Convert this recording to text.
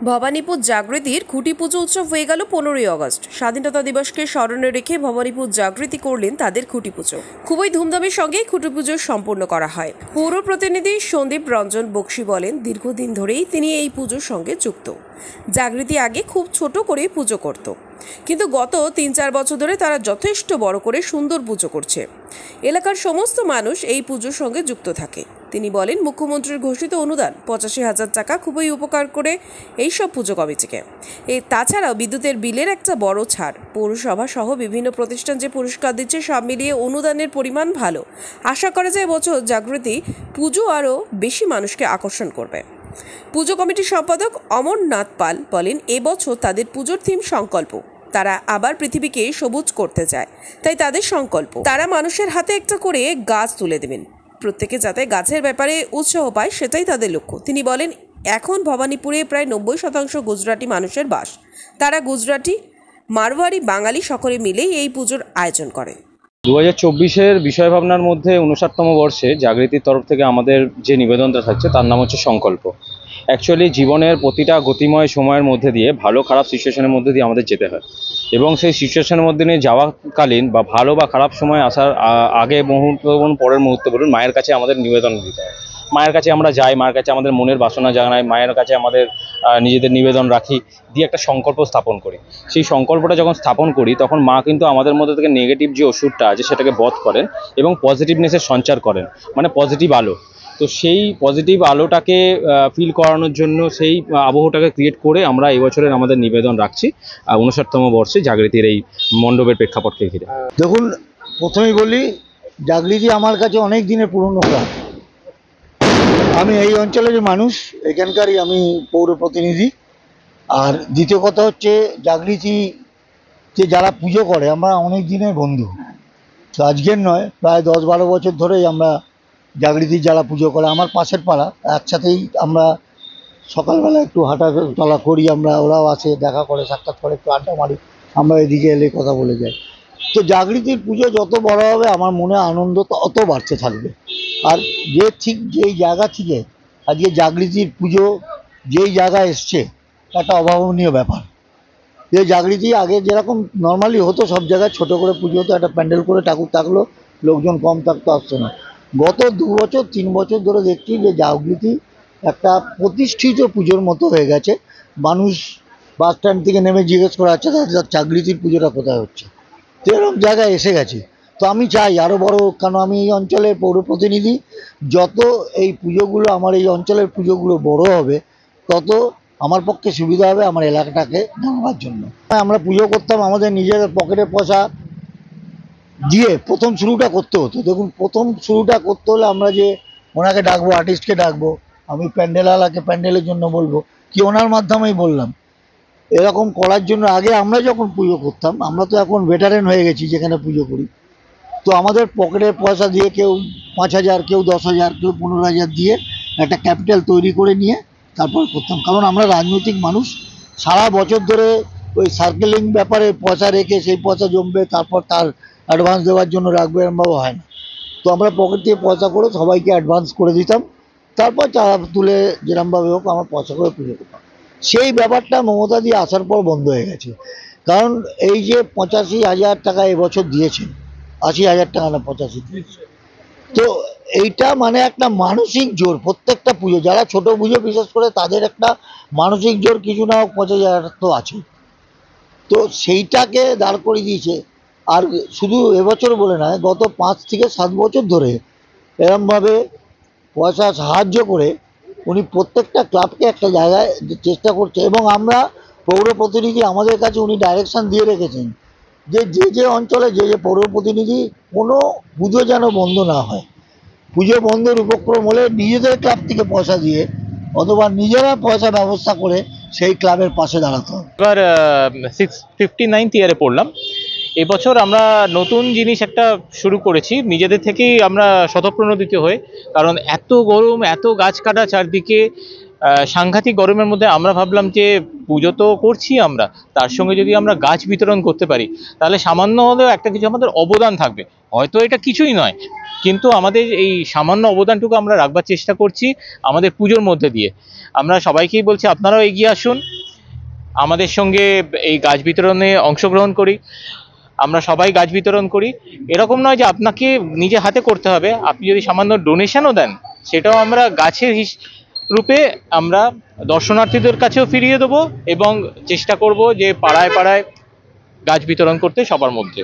ভবানীপুর জাগৃতির খুঁটি পুজো উৎসব হয়ে গেল 15ই আগস্ট। স্বাধীনতা দিবসকে স্মরণে রেখে ভবানীপুর জাগৃতি করলেন তাদের খুঁটি পুজো। খুবই ধুমধামের সঙ্গে খুঁটি পুজো সম্পন্ন করা হয়। পৌর প্রতিনিধি সন্দীপ রঞ্জন বক্সি বলেন, দীর্ঘদিন ধরেই তিনি এই পুজোর সঙ্গে যুক্ত। জাগৃতি আগে খুব ছোট করে পুজো করত, কিন্তু গত 3-4 বছর ধরে তারা যথেষ্ট বড় করে সুন্দর পুজো করছে। এলাকার সমস্ত মানুষ এই পুজোর সঙ্গে যুক্ত থাকে। তিনি বলেন, মুখ্যমন্ত্রীর ঘোষিত অনুদান 85,000 টাকা খুবই উপকার করে এইসব পুজো কমিটিকে। তাছাড়াও বিদ্যুতের বিলের একটা বড় ছাড়, পৌরসভা সহ বিভিন্ন প্রতিষ্ঠান যে পুরস্কার দিচ্ছে, সব মিলিয়ে অনুদানের পরিমাণ ভালো। আশা করা যায় এবছর জাগৃতি পুজো আরও বেশি মানুষকে আকর্ষণ করবে। পুজো কমিটির সম্পাদক অমরনাথ পাল বলেন, এবছর তাদের পুজোর থিম সংকল্প। তারা আবার পৃথিবীকে সবুজ করতে চায়, তাই তাদের সংকল্প তারা মানুষের হাতে একটা করে গাছ তুলে দেবেন। প্রত্যেকে যাতে গাছের ব্যাপারে উৎসাহ পায়, সেটাই তাদের লক্ষ্য। তিনি বলেন, এখন ভবানীপুরে প্রায় 90% গুজরাটি মানুষের বাস। তারা গুজরাটি, মারওয়ারি, বাঙালি সকলে মিলেই এই পুজোর আয়োজন করে। 2024-এর বিষয় ভাবনার মধ্যে 59তম বর্ষে জাগৃতির তরফ থেকে আমাদের যে নিবেদনটা থাকছে তার নাম হচ্ছে সংকল্প। অ্যাকচুয়ালি জীবনের প্রতিটা গতিময় সময়ের মধ্যে দিয়ে ভালো খারাপ সিচুয়েশনের মধ্যে দিয়ে আমাদের যেতে হয়, এবং সেই সিচুয়েশনের মধ্যে নিয়ে যাওয়াকালীন বা ভালো বা খারাপ সময় আসার আগে মুহূর্ত বলুন, পরের মুহূর্তে বলুন, মায়ের কাছে আমাদের নিবেদন দিতে হয়। মায়ের কাছে আমরা যাই, মায়ের কাছে আমাদের মনের বাসনা জানাই, মায়ের কাছে আমাদের নিজেদের নিবেদন রাখি, দিয়ে একটা সংকল্প স্থাপন করি। সেই সংকল্পটা যখন স্থাপন করি তখন মা কিন্তু আমাদের মধ্যে থেকে নেগেটিভ যে ওষুধটা আছে সেটাকে বধ করেন এবং পজিটিভনেসের সঞ্চার করেন, মানে পজিটিভ আলো। তো সেই পজিটিভ আলোটাকে ফিল করানোর জন্য সেই আবহটাকে ক্রিয়েট করে আমরা এবছরের আমাদের নিবেদন রাখছি 59তম বর্ষে জাগৃতির এই মণ্ডপের প্রেক্ষাপটকে ঘিরে। দেখুন, প্রথমেই বলি, জাগৃতি আমার কাছে অনেক দিনের পুরনো ক্লাব। আমি এই অঞ্চলের মানুষ, এখানকারই আমি পৌর প্রতিনিধি। আর দ্বিতীয় কথা হচ্ছে, জাগৃতি যে যারা পুজো করে আমরা অনেক দিনের বন্ধু। তো আজকের নয়, প্রায় 10-12 বছর ধরেই আমরা জাগৃতির যারা পুজো করে আমার পাশের পাড়া, একসাথেই আমরা সকালবেলা একটু হাঁটা চলা করি। আমরা, ওরাও আসে, দেখা করে, সাক্ষাৎ করে, একটু আড্ডা মারি। আমরা এদিকে এলে কথা বলে যাই। তো জাগৃতির পুজো যত বড় হবে আমার মনে আনন্দ তত বাড়তে থাকবে। আর যেই জায়গা থেকে আজকে জাগৃতির পুজো যেই জায়গায় এসছে, একটা অভাবনীয় ব্যাপার। যে জাগৃতি আগে যেরকম নর্মালি হতো, সব জায়গায় ছোট করে পুজো হতো, একটা প্যান্ডেল করে ঠাকুর থাকলো, লোকজন কম থাকতো, আসতো না। গত 2-3 বছর ধরে দেখছি যে জাগৃতি একটা প্রতিষ্ঠিত পুজোর মতো হয়ে গেছে। মানুষ বাস স্ট্যান্ড থেকে নেমে জিজ্ঞেস করা হচ্ছে জাগৃতির পুজোটা কোথায় হচ্ছে। তো এরকম জায়গায় এসে গেছে। তো আমি চাই আরও বড়, কারণ আমি এই অঞ্চলের পৌর প্রতিনিধি। যত এই পুজোগুলো, আমার এই অঞ্চলের পুজোগুলো বড় হবে, তত আমার পক্ষে সুবিধা হবে আমার এলাকাটাকে জানাবার জন্য। আমরা পুজো করতাম আমাদের নিজেদের পকেটের পয়সা দিয়ে, প্রথম শুরুটা করতে হতো। দেখুন, প্রথম শুরুটা করতে হলে আমরা যে ওনাকে ডাকবো, আর্টিস্টকে ডাকবো, আমি প্যান্ডেলওয়ালাকে প্যান্ডেলের জন্য বলবো, কি ওনার মাধ্যমেই বললাম। এরকম করার জন্য আগে আমরা যখন পুজো করতাম, আমরা তো এখন ভেটারেন হয়ে গেছি যেখানে পুজো করি, তো আমাদের পকেটের পয়সা দিয়ে কেউ 5,000, কেউ 10,000, কেউ 15,000 দিয়ে একটা ক্যাপিটাল তৈরি করে নিয়ে তারপর করতাম। কারণ আমরা রাজনৈতিক মানুষ, সারা বছর ধরে ওই সার্কেলিং ব্যাপারে পয়সা রেখে সেই পয়সা জমবে, তারপর তার অ্যাডভান্স দেওয়ার জন্য রাখবে, এরমভাবে হয় না। তো আমরা পকেট থেকে পয়সা করে সবাইকে অ্যাডভান্স করে দিতাম, তারপর চাঁদা তুলে যেরমভাবে হোক আমার পয়সা করে পুজো করতাম। সেই ব্যাপারটা মমতা দিয়ে আসার পর বন্ধ হয়ে গেছে। কারণ এই যে 85,000 টাকা এবছর দিয়েছেন, 80,000 টাকা না 85 দিয়েছে, তো এইটা মানে একটা মানসিক জোর। প্রত্যেকটা পুজো, যারা ছোট পুজো বিশেষ করে তাদের একটা মানসিক জোর কিছু না হোক 85,000 তো আছে। তো সেইটাকে দাঁড় করে দিয়েছে। আর শুধু এবছর বলে নয়, গত 5 থেকে 7 বছর ধরে এরমভাবে পয়সা সাহায্য করে উনি প্রত্যেকটা ক্লাবকে একটা জায়গায় চেষ্টা করছে। এবং আমরা পৌর প্রতিনিধি, আমাদের কাছে উনি ডাইরেকশন দিয়ে রেখেছেন যে যে অঞ্চলে যে পৌর প্রতিনিধি কোনো পুজো যেন বন্ধ না হয়। পুজো বন্ধের উপক্রম হলে নিজেদের ক্লাব থেকে পয়সা দিয়ে অথবা নিজেরা পয়সা ব্যবস্থা করে সেই ক্লাবের পাশে দাঁড়াতে হবে। এবার 59th ইয়ারে পড়লাম। এবছর আমরা নতুন জিনিস একটা শুরু করেছি, নিজেদের থেকেই আমরা স্বতঃপ্রণোদিত হয়ে। কারণ এত গরম, এত গাছ কাটা চারদিকে, সাংঘাতিক গরমের মধ্যে আমরা ভাবলাম যে পুজো তো করছি আমরা, তার সঙ্গে যদি আমরা গাছ বিতরণ করতে পারি তাহলে সামান্য হলেও একটা কিছু আমাদের অবদান থাকবে। হয়তো এটা কিছুই নয়, কিন্তু আমাদের এই সামান্য অবদানটুকু আমরা রাখবার চেষ্টা করছি আমাদের পুজোর মধ্যে দিয়ে। আমরা সবাইকেই বলছি আপনারাও এগিয়ে আসুন, আমাদের সঙ্গে এই গাছ বিতরণে অংশগ্রহণ করি, আমরা সবাই গাছ বিতরণ করি। এরকম নয় যে আপনাকে নিজে হাতে করতে হবে, আপনি যদি সামান্য ডোনেশনও দেন সেটাও আমরা গাছের রূপে আমরা দর্শনার্থীদের কাছেও ফিরিয়ে দেবো এবং চেষ্টা করব যে পাড়ায় পাড়ায় গাছ বিতরণ করতে সবার মধ্যে।